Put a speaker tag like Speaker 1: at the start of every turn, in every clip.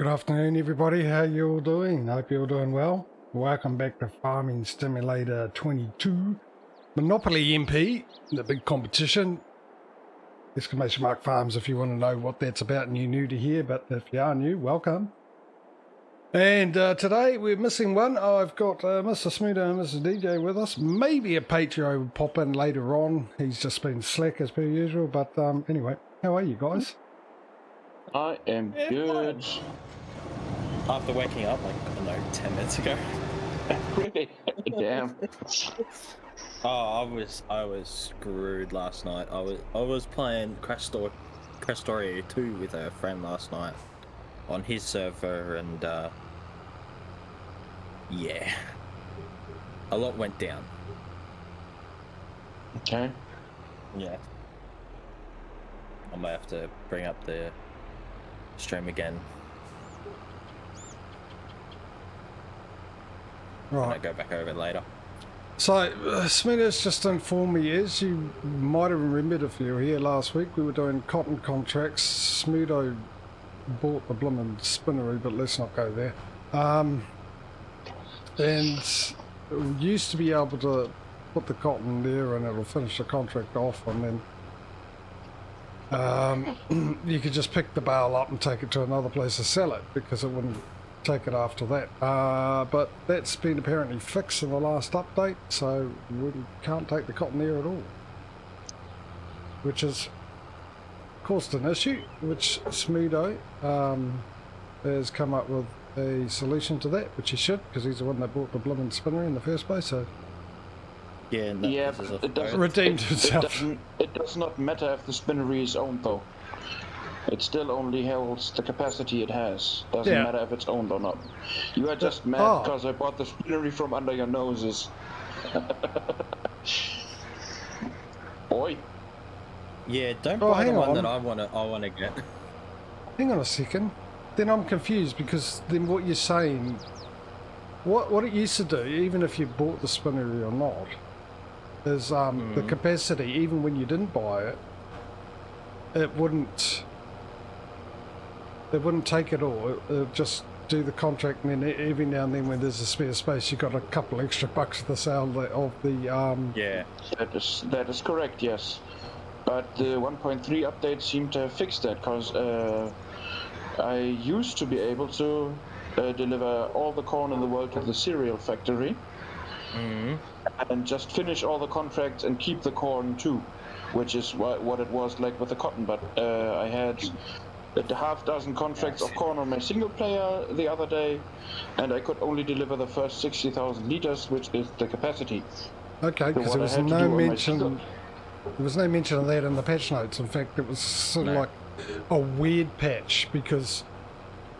Speaker 1: Good afternoon, everybody. How you all doing? Hope you're all doing well. Welcome back to Farming Simulator 22 Monopoly MP, the big competition. Exclamation mark farms if you want to know what that's about and you're new to here, but if you are new, welcome. And today we're missing one. I've got Mr. Smudo and Mr. DJ with us. Maybe a Patrio will pop in later on. He's just been slack as per usual, but anyway, how are you guys?
Speaker 2: I am good.
Speaker 3: After waking up, like, I don't know, 10 minutes ago.
Speaker 2: Really? Damn.
Speaker 3: Oh, I was screwed last night. I was playing Crash Story 2 with a friend last night on his server, and yeah, a lot went down.
Speaker 2: Okay.
Speaker 3: Yeah, I might have to bring up the stream again.
Speaker 1: Right.
Speaker 3: And I go back over it later.
Speaker 1: So, Smudo's just informed me, as you might have remembered if you were here last week, we were doing cotton contracts. Smudo bought the bloomin' spinnery, but let's not go there. And we used to be able to put the cotton there and it'll finish the contract off, and then you could just pick the bale up and take it to another place to sell it, because it wouldn't take it after that. But that's been apparently fixed in the last update, so we can't take the cotton there at all, which has caused an issue, which Smudo has come up with a solution to that, which he should, because he's the one that bought the blooming spinner in the first place. So
Speaker 3: Yeah, no,
Speaker 2: Yeah,
Speaker 3: this is
Speaker 2: it doesn't
Speaker 1: redeemed himself.
Speaker 2: It does not matter if the spinnery is owned, though. It still only holds the capacity it has. Doesn't
Speaker 1: Yeah.
Speaker 2: matter if it's owned or not. You are just mad
Speaker 1: Oh.
Speaker 2: because I bought the spinnery from under your noses. Boy.
Speaker 3: Yeah, don't
Speaker 1: Oh,
Speaker 3: buy the
Speaker 1: hang
Speaker 3: one
Speaker 1: on.
Speaker 3: that I wanna get.
Speaker 1: Hang on a second. Then I'm confused, because then what you're saying, what it used to do, even if you bought the spinnery or not, is the capacity, even when you didn't buy it, it wouldn't take it all. It would just do the contract, and then every now and then when there's a spare space, you got a couple extra bucks for the sale of the
Speaker 3: Yeah.
Speaker 2: That is correct, yes. But the 1.3 update seemed to have fixed that, because I used to be able to deliver all the corn in the world to the cereal factory and just finish all the contracts and keep the corn too, which is what it was like with the cotton. But I had a half dozen contracts of corn on my single player the other day, and I could only deliver the first 60,000 liters, which is the capacity.
Speaker 1: okay, because
Speaker 2: what
Speaker 1: there
Speaker 2: I
Speaker 1: was
Speaker 2: had to
Speaker 1: no
Speaker 2: do on my
Speaker 1: mention.
Speaker 2: single-
Speaker 1: There was no mention of that in the patch notes. In fact, it was sort of
Speaker 3: No.
Speaker 1: like a weird patch, because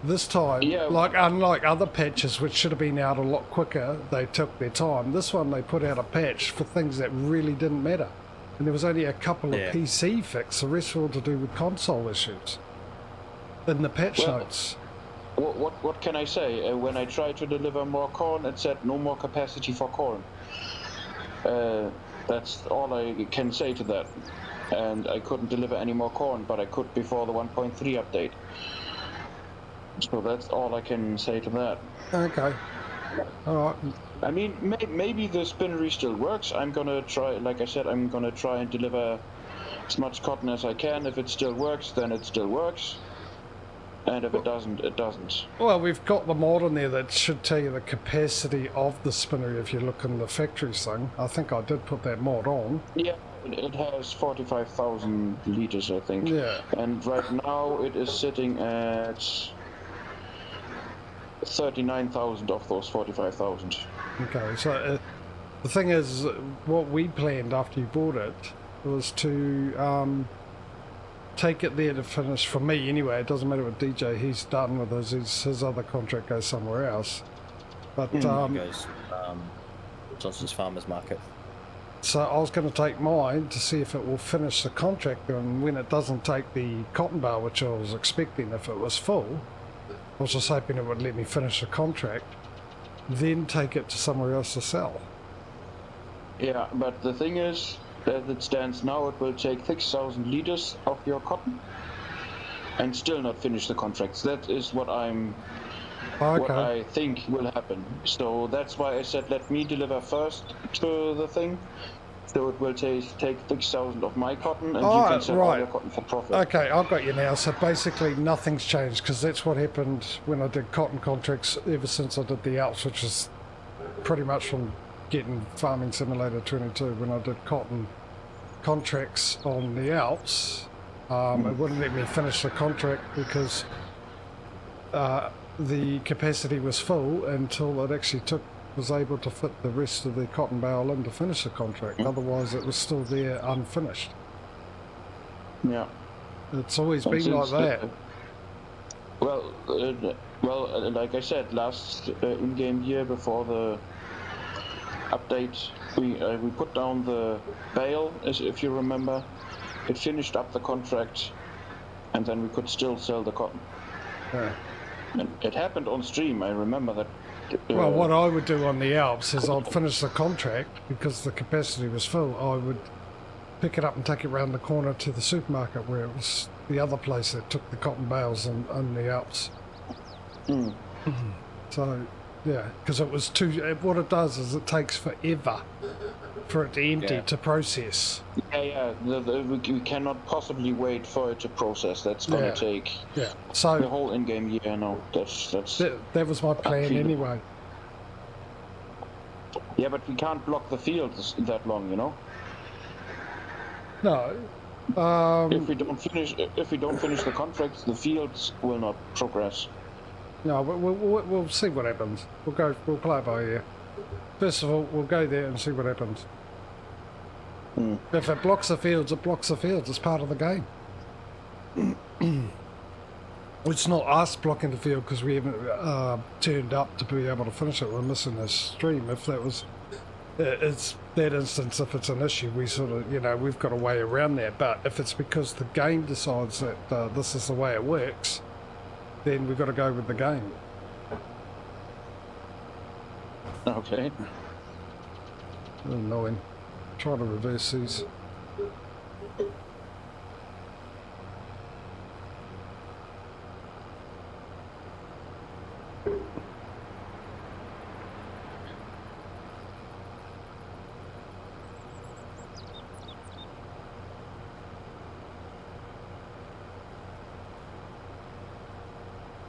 Speaker 1: this time,
Speaker 2: Yeah.
Speaker 1: like unlike other patches which should have been out a lot quicker, they took their time. This one they put out a patch for things that really didn't matter, and there was only a couple of
Speaker 3: Yeah.
Speaker 1: PC fix. The rest were all to do with console issues in the patch
Speaker 2: Well,
Speaker 1: notes.
Speaker 2: What can I say? When I tried to deliver more corn, it said no more capacity for corn. That's all I can say to that. And I couldn't deliver any more corn, but I could before the 1.3 update. So that's all I can say to that.
Speaker 1: Okay, all right.
Speaker 2: I mean, maybe the spinnery still works. I'm gonna try, like I said, I'm gonna try and deliver as much cotton as I can. If it still works, then it still works. And if it doesn't, it doesn't.
Speaker 1: Well, we've got the mod in there that should tell you the capacity of the spinnery if you look in the factories thing. I think I did put that mod on.
Speaker 2: Yeah, it has 45,000 liters, I think.
Speaker 1: Yeah.
Speaker 2: And right now it is sitting at 39,000 of those 45,000.
Speaker 1: Okay, so the thing is, what we planned after you bought it was to take it there to finish, for me anyway. It doesn't matter what DJ, he's done with his other contract goes somewhere else. But
Speaker 3: Goes Johnson's Farmers Market.
Speaker 1: so I was going to take mine to see if it will finish the contract, and when it doesn't take the cotton bale, which I was expecting if it was full, I was just hoping it would let me finish the contract, then take it to somewhere else to sell.
Speaker 2: Yeah, but the thing is, as it stands now, it will take 6,000 liters of your cotton. and still not finish the contracts. That is what what
Speaker 1: Okay.
Speaker 2: I think will happen. So that's why I said let me deliver first to the thing. So it will take 6,000 of my cotton, and you can sell all your cotton for profit.
Speaker 1: Okay, I've got you now. So basically nothing's changed, because that's what happened when I did cotton contracts ever since I did the Alps, which is pretty much from getting Farming Simulator 22. When I did cotton contracts on the Alps, it wouldn't let me finish the contract because the capacity was full until it actually was able to fit the rest of the cotton bale in to finish the contract. Otherwise it was still there unfinished.
Speaker 2: Yeah.
Speaker 1: It's always been like that.
Speaker 2: Well, like I said, last in-game year before the update, we put down the bale, as if you remember. It finished up the contract, and then we could still sell the cotton.
Speaker 1: Yeah.
Speaker 2: And it happened on stream. I remember that.
Speaker 1: Well, what I would do on the Alps is I'd finish the contract because the capacity was full. I would pick it up and take it round the corner to the supermarket where it was the other place that took the cotton bales on the Alps.
Speaker 2: Mm.
Speaker 1: So, yeah, because it was what it does is it takes forever for it to empty to process.
Speaker 2: Yeah. We cannot possibly wait for it to process. That's gonna take
Speaker 1: So
Speaker 2: the whole in-game year. No, that's
Speaker 1: that was my plan anyway.
Speaker 2: Yeah, but we can't block the fields that long, you know.
Speaker 1: No.
Speaker 2: If we don't finish the contracts, the fields will not progress.
Speaker 1: No, we'll see what happens. We'll play it by ear. First of all, we'll go there and see what happens. If it blocks the fields, it blocks the fields. It's part of the game. It's not us blocking the field because we haven't turned up to be able to finish it. We're missing a stream. If that was, it's that instance. If it's an issue, we sort of, we've got a way around that. But if it's because the game decides that this is the way it works, then we've got to go with the game.
Speaker 2: Okay.
Speaker 1: Annoying. Try to reverse these.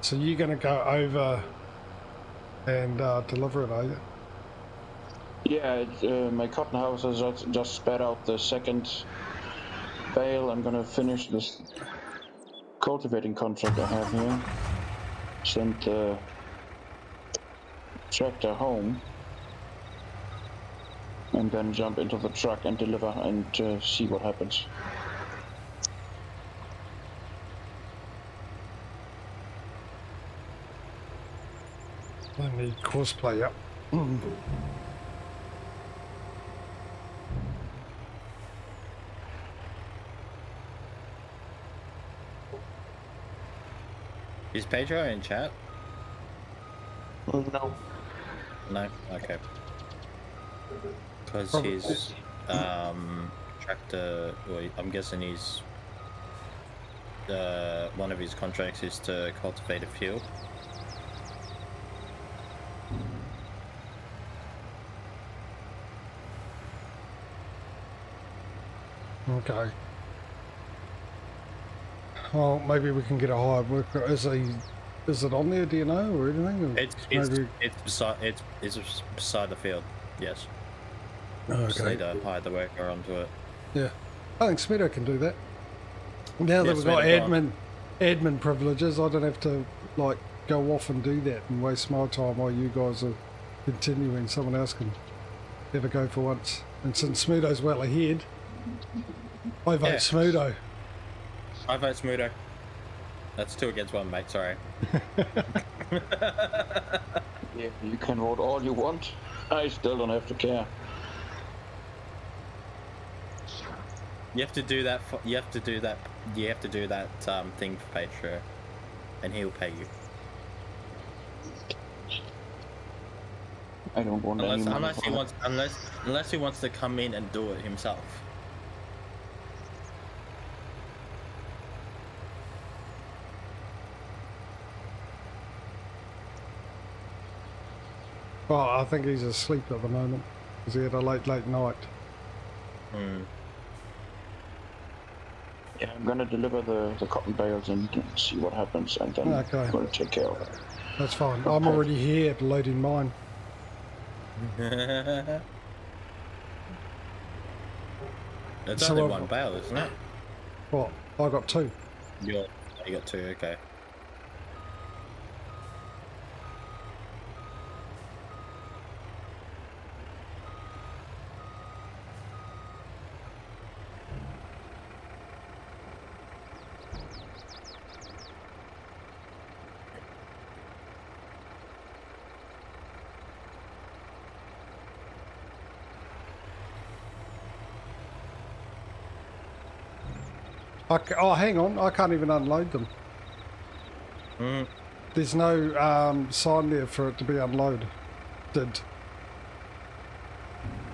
Speaker 1: So you're going to go over and deliver it, are you?
Speaker 2: Yeah, my cotton house has just spat out the second bale. I'm gonna finish this cultivating contract I have here. Send the tractor home. And then jump into the truck and deliver and see what happens.
Speaker 1: I need cosplay up.
Speaker 3: Is Patrio in chat?
Speaker 2: No.
Speaker 3: No? Okay. Because his tractor, well, I'm guessing he's one of his contracts is to cultivate a field.
Speaker 1: Okay. Well, maybe we can get a hired worker. Is it on there? Do you know, or anything? Or
Speaker 3: It's beside the field. Yes.
Speaker 1: Okay.
Speaker 3: Just need to hire the worker onto it.
Speaker 1: Yeah, I think Smedo can do that. Now that
Speaker 3: Yeah,
Speaker 1: we've got
Speaker 3: Smedo
Speaker 1: admin privileges, I don't have to like go off and do that and waste my time while you guys are continuing. Someone else can have a go for once. And since Smedo's well ahead, I vote Smedo.
Speaker 3: I vote Smudo. That's 2 against 1, mate, sorry.
Speaker 2: Yeah, you can vote all you want. I still don't have to care.
Speaker 3: You have to do that. You have to do that thing for Patrio, and he'll pay you.
Speaker 2: I don't want any money
Speaker 3: unless he wants to come in and do it himself.
Speaker 1: Oh, I think he's asleep at the moment because he had a late night.
Speaker 3: Hmm.
Speaker 2: Yeah, I'm gonna deliver the cotton bales and see what happens, and then
Speaker 1: Okay.
Speaker 2: I'm gonna take care of it.
Speaker 1: That's fine. I'm already here loading mine.
Speaker 3: It's
Speaker 1: So
Speaker 3: only
Speaker 1: I've-
Speaker 3: one bale, isn't it?
Speaker 1: What? I got 2.
Speaker 3: You got 2, okay.
Speaker 1: Oh, hang on. I can't even unload them.
Speaker 3: Mm.
Speaker 1: There's no sign there for it to be unloaded.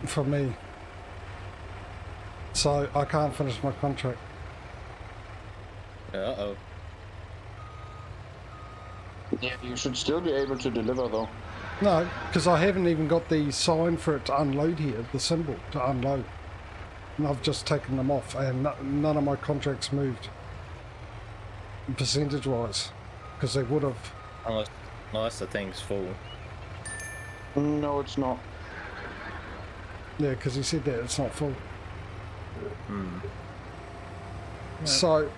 Speaker 1: For me. So I can't finish my contract.
Speaker 3: Uh-oh.
Speaker 2: Yeah, you should still be able to deliver though.
Speaker 1: No, because I haven't even got the sign for it to unload here, the symbol to unload. And I've just taken them off and none of my contracts moved. Percentage-wise. Because they would have.
Speaker 3: Unless the thing's full.
Speaker 2: No, it's not.
Speaker 1: Yeah, because he said that it's not full.
Speaker 3: Hmm.
Speaker 1: So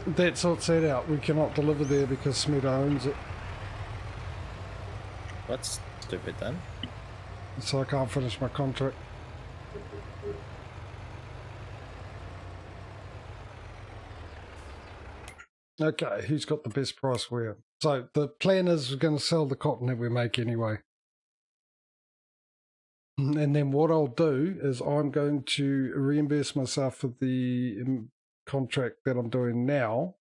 Speaker 1: that sorts that out. We cannot deliver there because Smudo owns it.
Speaker 3: That's stupid then.
Speaker 1: So I can't finish my contract. Okay, who's got the best price where? So the plan is we're going to sell the cotton that we make anyway. And then what I'll do is I'm going to reimburse myself for the contract that I'm doing now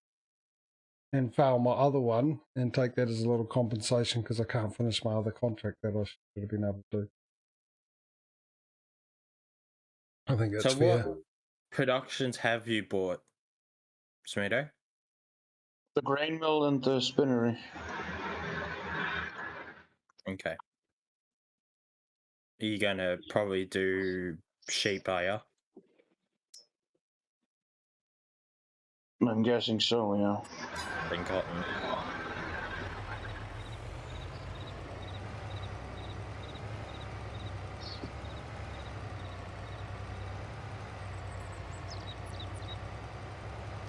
Speaker 1: and fail my other one and take that as a little compensation because I can't finish my other contract that I should have been able to do. I think that's
Speaker 3: So
Speaker 1: fair.
Speaker 3: what productions have you bought, Smido?
Speaker 2: The grain mill and the spinnery.
Speaker 3: Okay. Are you gonna probably do sheep, are you?
Speaker 2: I'm guessing so, yeah.
Speaker 3: Then cotton.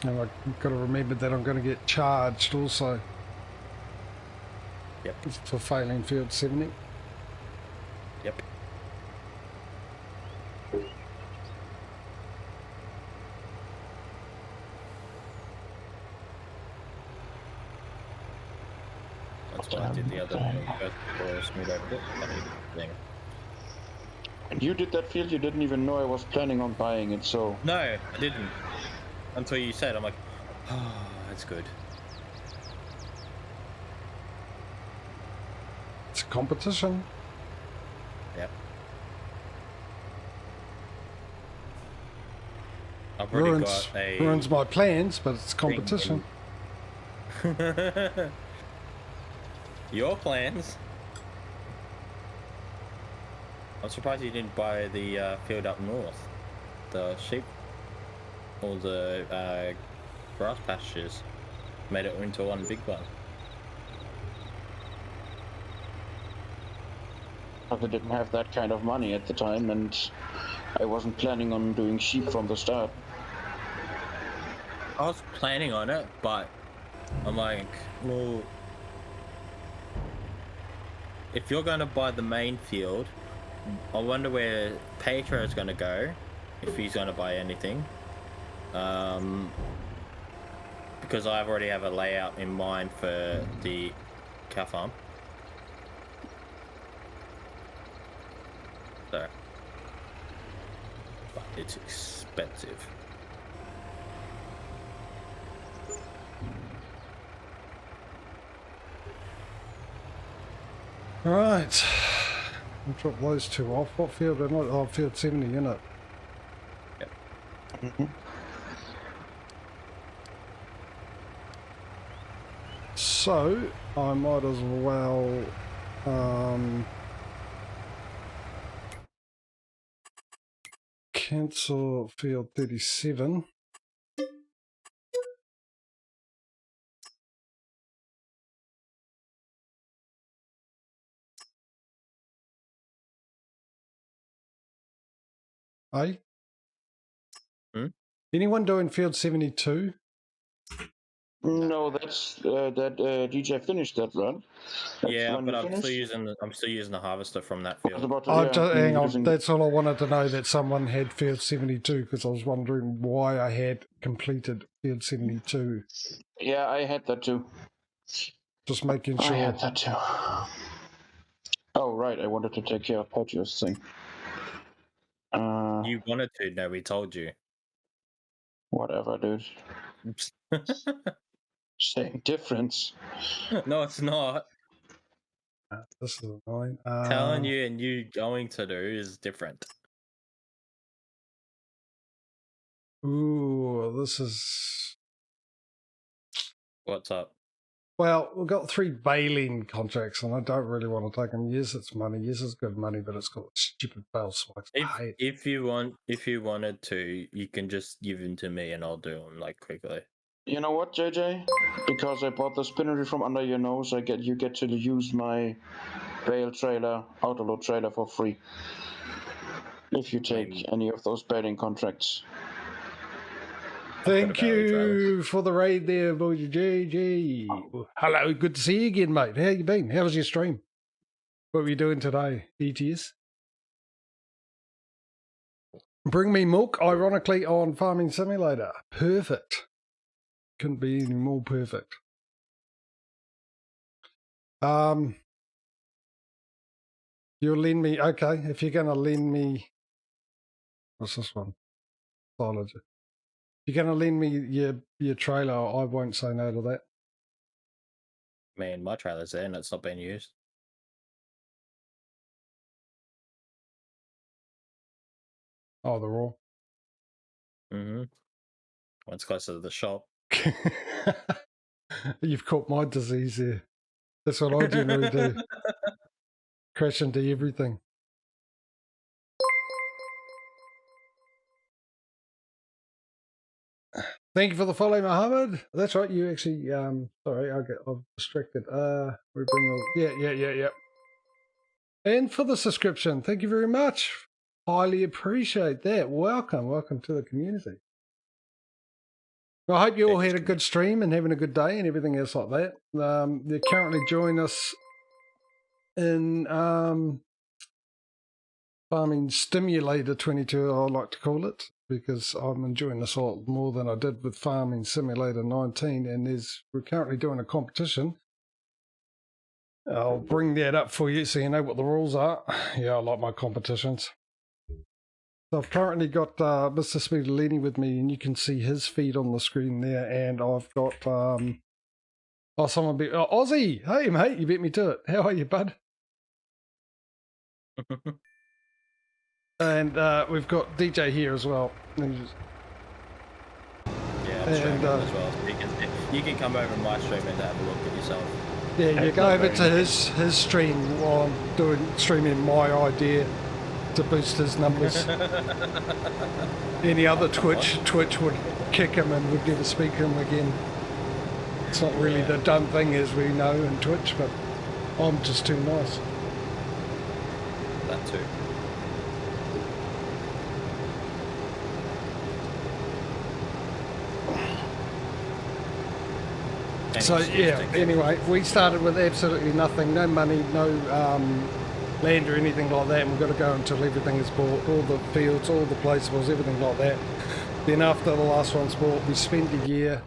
Speaker 1: And I've got to remember that I'm going to get charged also.
Speaker 3: Yep.
Speaker 1: For failing field 70.
Speaker 3: Yep. That's what I did the other day. For Smido.
Speaker 2: And you did that field, you didn't even know I was planning on buying it, so...
Speaker 3: No, I didn't. Until you said, I'm like, oh, that's good.
Speaker 1: It's a competition.
Speaker 3: Yep. I've already got a...
Speaker 1: ruins my plans, but it's competition.
Speaker 3: Your plans? I'm surprised you didn't buy the field up north. The sheep, all the grass pastures, made it into one big one.
Speaker 2: I didn't have that kind of money at the time, and I wasn't planning on doing sheep from the start.
Speaker 3: I was planning on it, but I'm like, well, if you're going to buy the main field, I wonder where Patrio is going to go, if he's going to buy anything. Because I already have a layout in mind for the cow farm. So, but it's expensive.
Speaker 1: Right. I'll drop those two off. What field am I? Oh, field 70, isn't it?
Speaker 3: Yep.
Speaker 2: Mm-hmm.
Speaker 1: So, I might as well cancel field 37. Hey?
Speaker 3: Hmm?
Speaker 1: Anyone doing field 72?
Speaker 2: No, that's that DJ finished that run. That's
Speaker 3: Yeah,
Speaker 2: when
Speaker 3: but
Speaker 2: you
Speaker 3: I'm still
Speaker 2: finished.
Speaker 3: using the harvester from that
Speaker 2: I was
Speaker 3: field.
Speaker 2: about to,
Speaker 1: Oh,
Speaker 2: yeah,
Speaker 1: just, hang on.
Speaker 2: using-
Speaker 1: That's all I wanted to know, that someone had field 72, because I was wondering why I had completed field 72.
Speaker 2: Yeah, I had that too.
Speaker 1: Just making
Speaker 2: I
Speaker 1: sure.
Speaker 2: had that too. Oh, right, I wanted to take care of Patrio's thing.
Speaker 3: You wanted to, no, we told you.
Speaker 2: Whatever, dude. Same difference.
Speaker 3: No, it's not.
Speaker 1: This is annoying.
Speaker 3: Telling you and you going to do is different.
Speaker 1: Ooh, this is...
Speaker 3: What's up?
Speaker 1: Well, we've got 3 baling contracts, and I don't really want to take them. Yes, it's money. Yes, it's good money, but it's got stupid bail spikes.
Speaker 3: If you wanted to, you can just give them to me and I'll do them like quickly.
Speaker 2: You know what, JJ? Because I bought the spinnery from under your nose, you get to use my bale trailer, autoload trailer for free. If you take any of those baling contracts.
Speaker 1: Thank you for the raid there, boy. GG. Hello, good to see you again, mate. How you been? How was your stream? What were you doing today, ETS? Bring me milk, ironically, on Farming Simulator. Perfect. Couldn't be any more perfect. You'll lend me, okay, if you're going to lend me, what's this one? Silage. If you're going to lend me your trailer, I won't say no to that.
Speaker 3: Man, my trailer's there and it's not being used.
Speaker 1: Oh, they're all.
Speaker 3: Mm-hmm. One's closer to the shop.
Speaker 1: You've caught my disease there. That's what I generally do. Crash into everything. Thank you for the follow, Mohammed. That's right. You actually, sorry, I'm distracted. We bring all, yeah. And for the subscription, thank you very much. Highly appreciate that. Welcome to the community. Well, I hope you all had a good stream and having a good day and everything else like that. They're currently joining us in Farming Stimulator 22, I like to call it, because I'm enjoying this a lot more than I did with Farming Simulator 19, and we're currently doing a competition. I'll bring that up for you so you know what the rules are. Yeah, I like my competitions. So I've currently got Mr. Smudolini with me, and you can see his feed on the screen there, and I've got Aussie! Hey mate, you beat me to it. How are you, bud? And we've got DJ here as well.
Speaker 3: Yeah, I'm streaming as well. So you can come over my stream and have a look at yourself.
Speaker 1: Yeah, you go over to his stream while I'm streaming my idea to boost his numbers. Any other Twitch would kick him and would never speak to him again. It's not really the dumb thing as we know in Twitch, but I'm just too nice.
Speaker 3: That too.
Speaker 1: So yeah, anyway, we started with absolutely nothing, no money, no land or anything like that, and we've got to go until everything is bought, all the fields, all the placeables, everything like that. Then after the last one's bought, we spend a year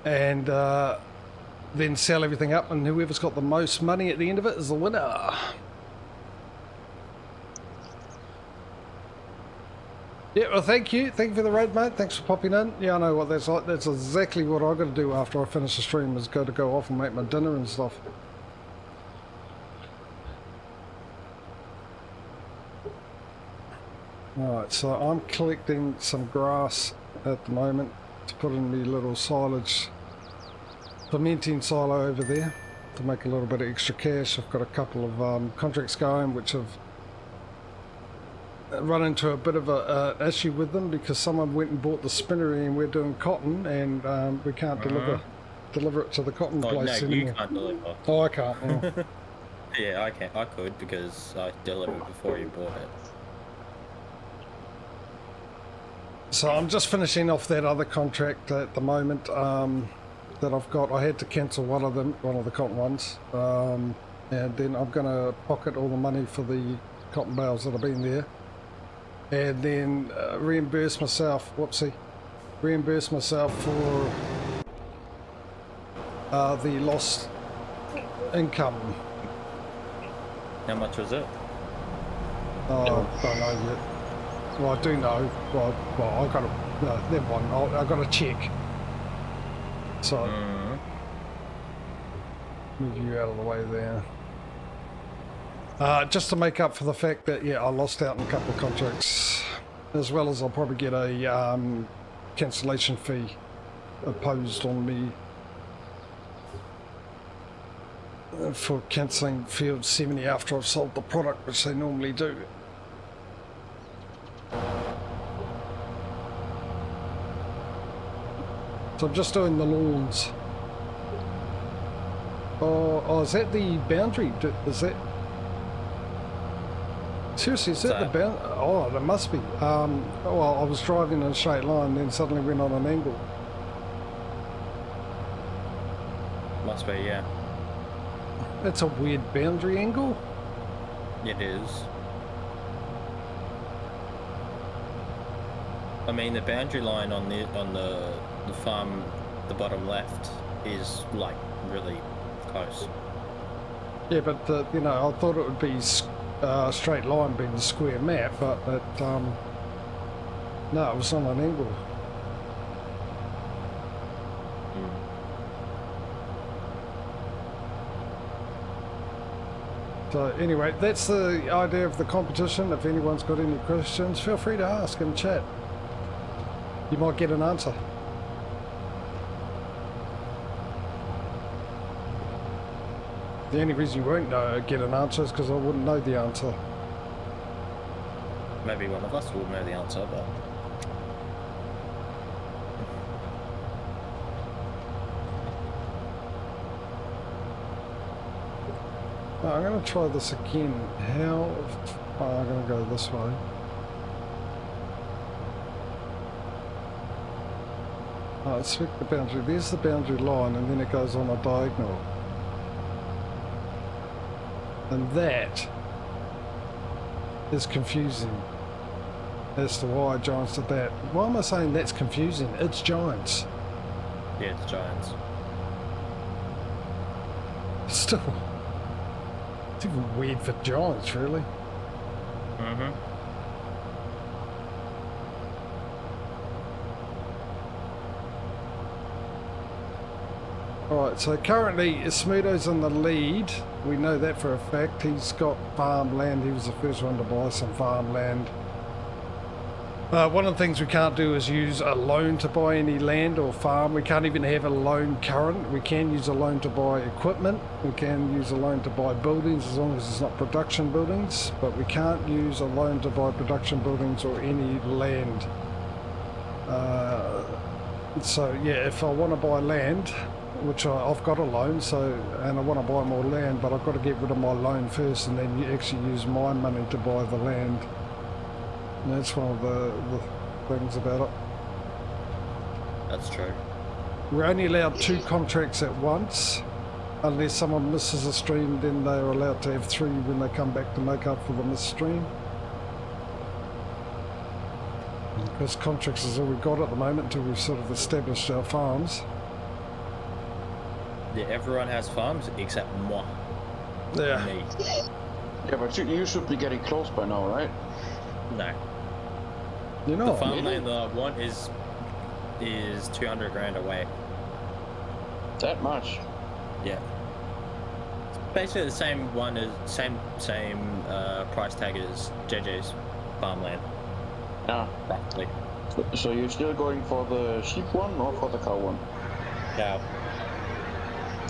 Speaker 1: and then sell everything up, and whoever's got the most money at the end of it is the winner. Yeah, well, thank you for the raid, mate. Thanks for popping in. Yeah, I know what that's like. That's exactly what I've got to do after I finish the stream, is go off and make my dinner and stuff. Alright, so I'm collecting some grass at the moment to put in my little silage fermenting silo over there to make a little bit of extra cash. I've got a couple of contracts going which have run into a bit of a issue with them because someone went and bought the spinnery and we're doing cotton and we can't deliver it to the cotton place
Speaker 3: no,
Speaker 1: anymore.
Speaker 3: you can't deliver.
Speaker 1: Oh, I can't. Oh.
Speaker 3: Yeah, I could because I delivered before you bought it.
Speaker 1: So I'm just finishing off that other contract at the moment that I've got. I had to cancel one of the cotton ones, and then I'm going to pocket all the money for the cotton bales that have been there, and then reimburse myself for the lost income.
Speaker 3: How much was it?
Speaker 1: Oh, I don't know yet. Well, I do know. Well, I got never mind. I got to check. So move you out of the way there. Just to make up for the fact that I lost out on a couple of contracts, as well as I'll probably get a cancellation fee imposed on me for cancelling field 70 after I've sold the product, which they normally do. So I'm just doing the lawns. Oh, is that the boundary? Is that... Seriously, is that the boundary? Oh, there must be. Well, I was driving in a straight line, then suddenly went on an angle.
Speaker 3: Must be, yeah.
Speaker 1: That's a weird boundary angle.
Speaker 3: It is. I mean, the boundary line on the farm, the bottom left, is like really close.
Speaker 1: Yeah, but I thought it would be straight line being the square map, but no, it was on an angle. So anyway, that's the idea of the competition. If anyone's got any questions, feel free to ask in chat. You might get an answer. The only reason you won't get an answer is because I wouldn't know the answer.
Speaker 3: Maybe one of us will know the answer, but...
Speaker 1: I'm going to try this again. How... Oh, I'm going to go this way. Let's select the boundary. There's the boundary line, and then it goes on a diagonal. And that is confusing as to why Giants did that. Why am I saying that's confusing? It's Giants.
Speaker 3: Yeah, it's Giants.
Speaker 1: Still, it's even weird for Giants, really. Alright, so currently Smudo's in the lead. We know that for a fact. He's got farmland. He was the first one to buy some farmland. One of the things we can't do is use a loan to buy any land or farm. We can't even have a loan current. We can use a loan to buy equipment. We can use a loan to buy buildings as long as it's not production buildings. But we can't use a loan to buy production buildings or any land. So yeah, if I want to buy land, which I've got a loan, and I want to buy more land, but I've got to get rid of my loan first and then you actually use my money to buy the land. And that's one of the things about it.
Speaker 3: That's true.
Speaker 1: We're only allowed 2 contracts at once. Unless someone misses a stream, then they're allowed to have 3 when they come back to make up for the missed stream. Because contracts is all we've got at the moment until we've sort of established our farms.
Speaker 3: Yeah, everyone has farms except moi.
Speaker 1: Yeah.
Speaker 3: Me.
Speaker 2: Yeah, but you should be getting close by now, right?
Speaker 3: No.
Speaker 1: You know,
Speaker 3: The farmland that I want is 200 grand away.
Speaker 2: That much?
Speaker 3: Yeah. It's basically the same one as same price tag as JJ's farmland.
Speaker 2: Yeah.
Speaker 3: Roughly.
Speaker 2: So you're still going for the sheep one or for the cow one?
Speaker 3: Yeah.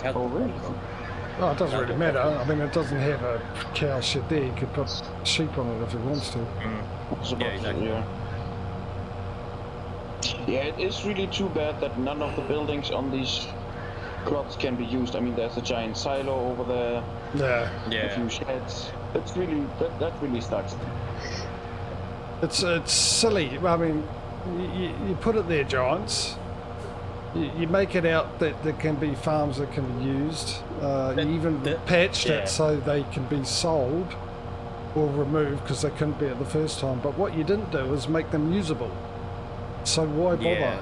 Speaker 2: Oh really?
Speaker 1: Oh, it doesn't really matter. I mean, it doesn't have a cow shed there. You could put sheep on it if he wants to.
Speaker 3: Yeah, exactly.
Speaker 2: Yeah, it is really too bad that none of the buildings on these plots can be used. I mean, there's a giant silo over there,
Speaker 1: Yeah.
Speaker 2: a few sheds. It's really, that really sucks.
Speaker 1: It's silly. I mean, you put it there, Giants. You make it out that there can be farms that can be used. You even patched it so they can be sold or removed because they couldn't be it the first time. But what you didn't do is make them usable. So why bother?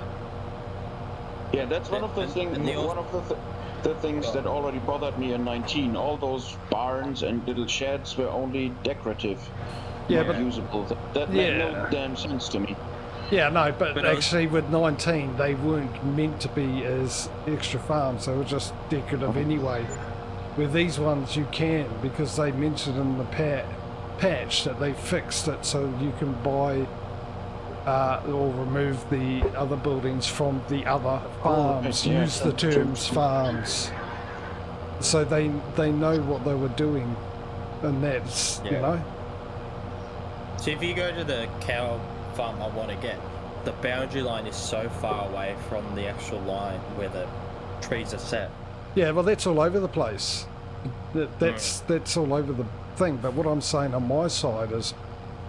Speaker 2: Yeah, that's one of the things. One of the things that already bothered me in 19. All those barns and little sheds were only decorative, not usable. That made no damn sense to me.
Speaker 1: Yeah, no, but actually with 19, they weren't meant to be as extra farms. They were just decorative anyway. With these ones, you can, because they mentioned in the patch that they fixed it so you can buy or remove the other buildings from the other farms. Use the terms farms. So they know what they were doing, and that's, you know.
Speaker 3: So if you go to the cow farm I want to get, the boundary line is so far away from the actual line where the trees are set.
Speaker 1: Yeah, well, that's all over the place. That's all over the thing. But what I'm saying on my side is,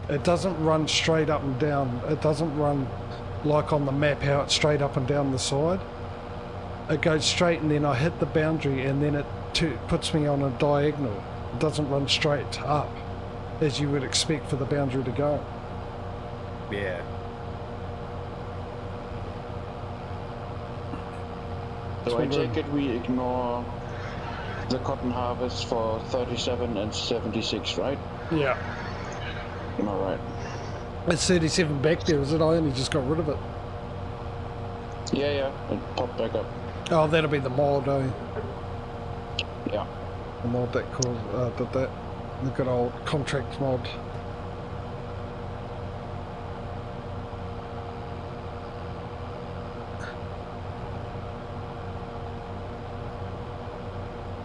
Speaker 1: it doesn't run straight up and down. It doesn't run like on the map how it's straight up and down the side. It goes straight, and then I hit the boundary, and then it puts me on a diagonal. It doesn't run straight up as you would expect for the boundary to go.
Speaker 3: Yeah.
Speaker 2: So I take it we ignore the cotton harvest for 37 and 76, right?
Speaker 1: Yeah.
Speaker 2: Alright.
Speaker 1: It's 37 back there, is it? I only just got rid of it.
Speaker 2: Yeah, it popped back up.
Speaker 1: Oh, that'll be the mod, eh?
Speaker 2: Yeah.
Speaker 1: The mod that did that. The good old contract mod.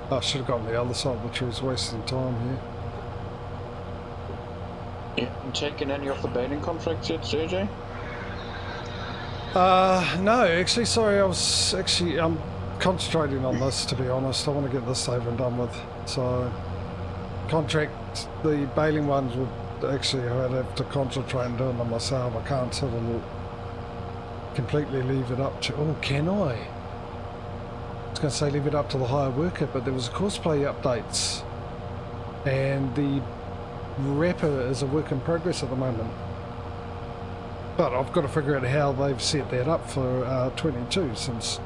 Speaker 1: I should have gone the other side, which was wasting time here.
Speaker 2: You haven't taken any of the baling contracts yet, JJ?
Speaker 1: No, actually, sorry, I'm concentrating on this, to be honest. I want to get this over and done with. So, contract, the baling ones would actually, I'd have to concentrate on doing them myself. I can't sort of completely leave it up to, oh, can I? I was going to say leave it up to the hire worker, but there was cosplay updates, and the wrapper is a work in progress at the moment. But I've got to figure out how they've set that up for 22, since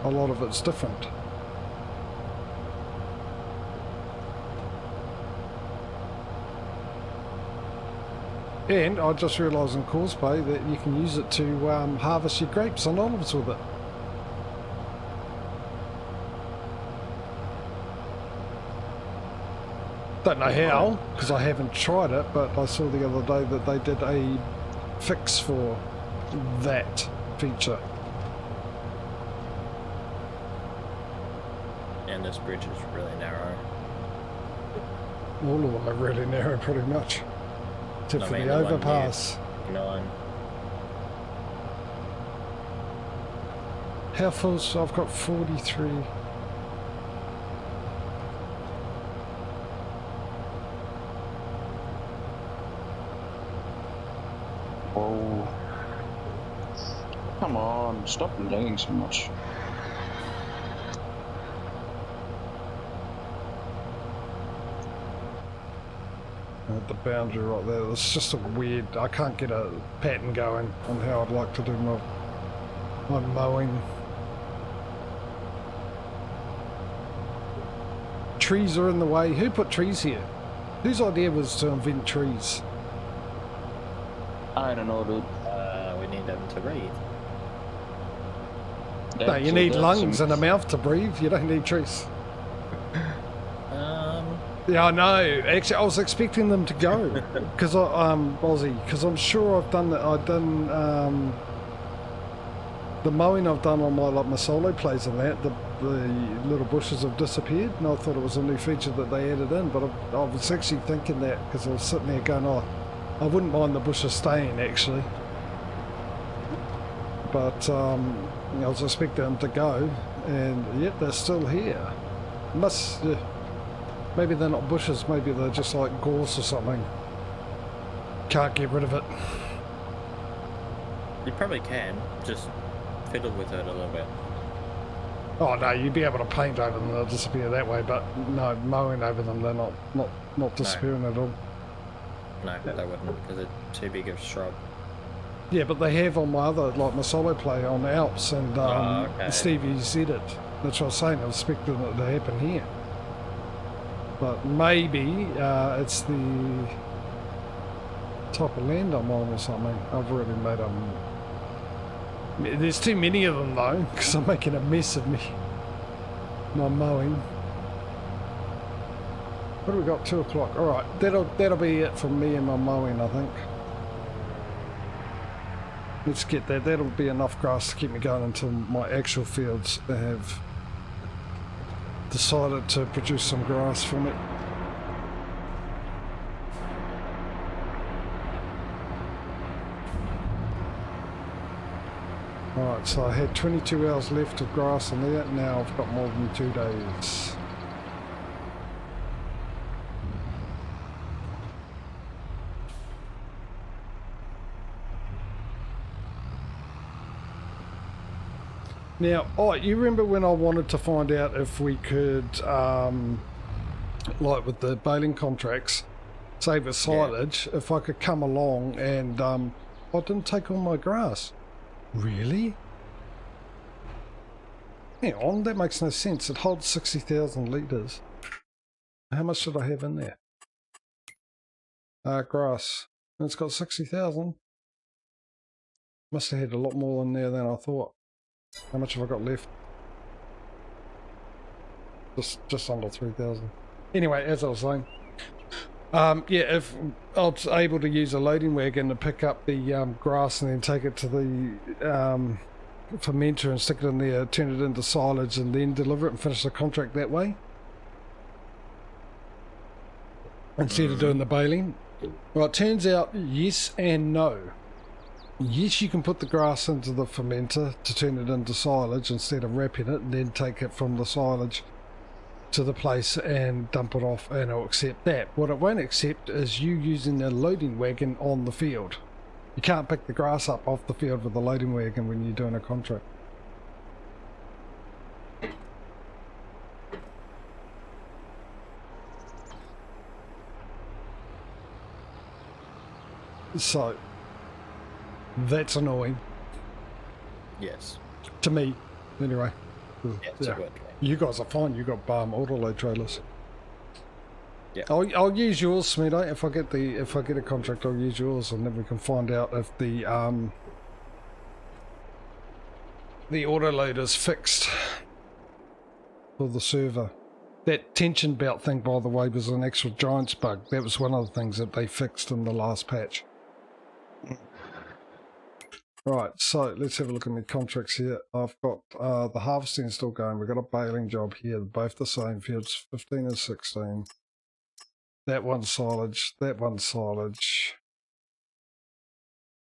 Speaker 1: a lot of it's different. And I just realised in Cosplay that you can use it to harvest your grapes and olives with it. Don't know how, because I haven't tried it, but I saw the other day that they did a fix for that feature.
Speaker 3: And this bridge is really narrow.
Speaker 1: All of them are really narrow, pretty much. Except for the overpass. How full? So I've got 43.
Speaker 2: Whoa. Come on, stop lagging so much.
Speaker 1: At the boundary right there, it's just a weird, I can't get a pattern going on how I'd like to do my mowing. Trees are in the way. Who put trees here? Whose idea was to invent trees?
Speaker 2: I don't know, dude.
Speaker 3: We need them to breathe.
Speaker 1: No, you need lungs and a mouth to breathe. You don't need trees. Yeah, I know. Actually, I was expecting them to go because Aussie, because I'm sure I've done that. I've done the mowing I've done on my solo plays and that. The the little bushes have disappeared, and I thought it was a new feature that they added in, but I was actually thinking that because I was sitting there going, oh, I wouldn't mind the bushes staying actually, but I was expecting them to go, and yet they're still here. Maybe they're not bushes, maybe they're just like gorse or something. Can't get rid of it.
Speaker 3: You probably can, just fiddle with it a little bit.
Speaker 1: Oh no, you'd be able to paint over them, they'll disappear that way, but no, mowing over them, they're not disappearing at all.
Speaker 3: No, they wouldn't, because they're too big of a shrub.
Speaker 1: Yeah, but they have on my other, like my solo play on Alps, and Stevie said it. That's what I was saying, I was expecting it to happen here. But maybe it's the type of land I'm on or something. I've already made them. There's too many of them though, because I'm making a mess of my mowing. What do we got? 2 o'clock. All right, that'll be it from me and my mowing, I think. Let's get that. That'll be enough grass to keep me going until my actual fields have decided to produce some grass from it. Alright, so I had 22 hours left of grass in there, now I've got more than 2 days. Now, you remember when I wanted to find out if we could, like with the baling contracts, say with silage, if I could come along and, I didn't take all my grass. Really? Hang on, that makes no sense. It holds 60,000 litres. How much did I have in there? Grass. And it's got 60,000. Must have had a lot more in there than I thought. How much have I got left? Just under 3,000. Anyway, as I was saying, yeah, if I was able to use a loading wagon to pick up the grass and then take it to the fermenter and stick it in there, turn it into silage and then deliver it and finish the contract that way, instead of doing the baling. Well, it turns out yes and no. Yes, you can put the grass into the fermenter to turn it into silage instead of wrapping it and then take it from the silage to the place and dump it off, and it'll accept that. What it won't accept is you using a loading wagon on the field. You can't pick the grass up off the field with a loading wagon when you're doing a contract. So that's annoying.
Speaker 3: Yes.
Speaker 1: To me, anyway.
Speaker 3: Yeah.
Speaker 1: You guys are fine. You got auto load trailers.
Speaker 3: Yeah.
Speaker 1: I'll use yours, Smeedo. If I get a contract, I'll use yours, and then we can find out if the auto load is fixed for the server. That tension belt thing, by the way, was an actual Giants bug. That was one of the things that they fixed in the last patch. Right, so let's have a look at my contracts here. I've got the harvesting still going. We've got a baling job here, both the same fields, 15 and 16. That one's silage, that one's silage.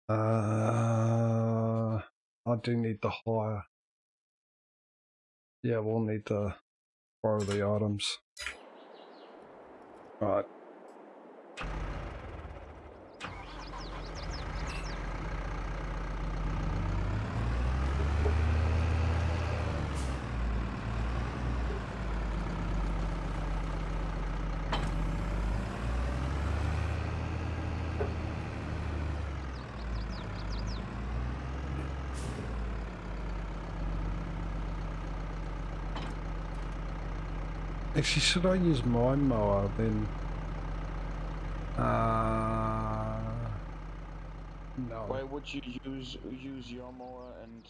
Speaker 1: I do need to hire. Yeah, we'll need to borrow the items. Right. Actually, should I use my mower then? No.
Speaker 2: Why would you use your mower and